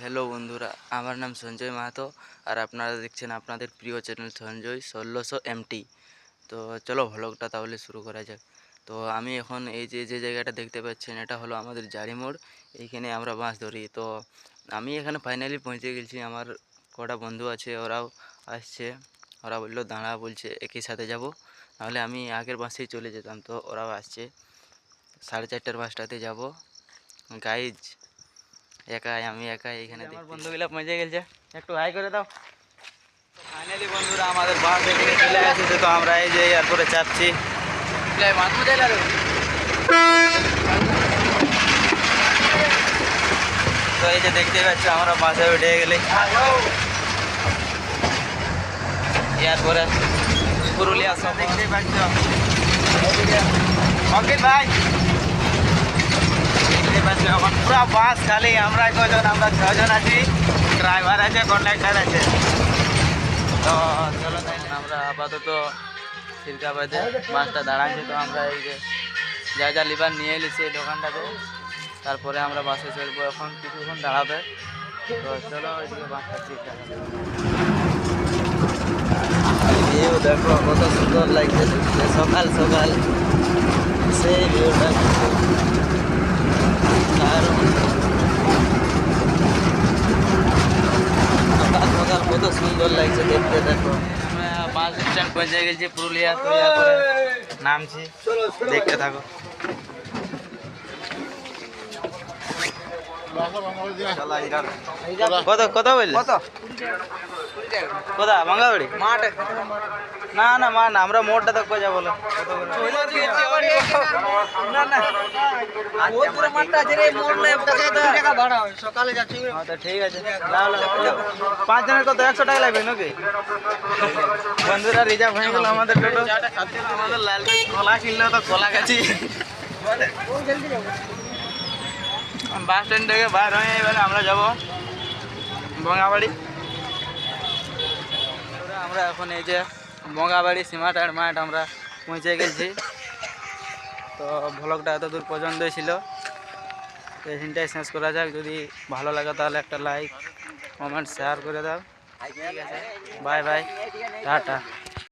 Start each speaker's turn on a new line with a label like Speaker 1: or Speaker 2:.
Speaker 1: Hello বন্ধুরা, আমার নাম সঞ্জয় মাহাতো। আর আপনারা দেখছেন আপনাদের প্রিয় চ্যানেল সঞ্জয় 1600 MT। তো চলো ভ্লগটা তাহলে শুরু করা যাক। তো আমি এখন এই যে জায়গাটা দেখতে পাচ্ছেন, এটা হলো আমাদের জারি মোড়। এইখানে আমরা মাছ ধরি। তো আমি এখানে ফাইনালি পৌঁছে গেছি। আমার কটা বন্ধু আছে, ওরাও আসছে। ওরা বললো দাঁড়া, বলছে একই সাথে যাব, নাহলে আমি আগের বাসেই চলে যেতাম। তো ওরাও আসছে, 4:30টার বাসটাতে যাব। গাইজ আমি একাই এখানে। আমার বন্ধুগুলো মজে গেছে, একটু হাই করে দাও। ফাইনালি বন্ধুরা আমাদের বাস এখানে চলে এসেছে। তো আমরা এই যে এয়ারপোর্টে চাপছি। তো এই যে দেখতে পাচ্ছি আমরা বাসে উঠে গেলে এয়ারপোর্টে পুরুলিয়া সব দেখতেই পাচ্ছ। অঙ্কিত ভাই এখন পুরো বাস খালি। আমরা কজন? আমরা 6জন আছি, ড্রাইভার আছে, কন্ডাক্টার আছে। তো চলো তাইলে আমরা আপাতত সিরকাবাদে বাসটা দাঁড়াচ্ছি। তো আমরা এই যে যা লিভার নিয়ে এলিছি এই দোকানটাতে, তারপরে আমরা বাসে চড়বো। এখন কিছুক্ষণ দাঁড়াবে। তো চলো ওইদিকে বাসটা সিটটা ভিউ দেখো কত সুন্দর লাগছে দেখতে। সকাল সকাল সেই ভিউটা কত সুন্দর লাগছে দেখতে। দেখো বাস স্ট্যান্ড পৌঁছে গেছি পুরুলিয়া। তো এরপরে নামছি, দেখতে থাকো। কত কত বললি? কোথা? ভাঙ্গাবাড়ি মাঠ? না না মা না, আমরা মোড়টা দেখবো যা বলো। ঠিক আছে, 5 জনের কত? 100 টাকা লাগবে নাকি? বন্ধুরা রিজার্ভ হয়ে গেল আমাদের টোটো। আমাদের লাল কলা কিনলে তো কলা গাছি। বাস স্ট্যান্ড থেকে বাইর হয়ে এবারে আমরা যাব বঙ্গাবাড়ি। আমরা এখন এই যে বঙ্গাবাড়ি সীমাটার মাঠ আমরা পৌঁছে গেছি। তো ভ্লগটা এত দূর পর্যন্তই ছিল। তো এখানটাই শেষ করা যাক। যদি ভালো লাগে তাহলে একটা লাইক, কমেন্ট, শেয়ার করে দাও। ঠিক আছে, বাই বাই, টাটা।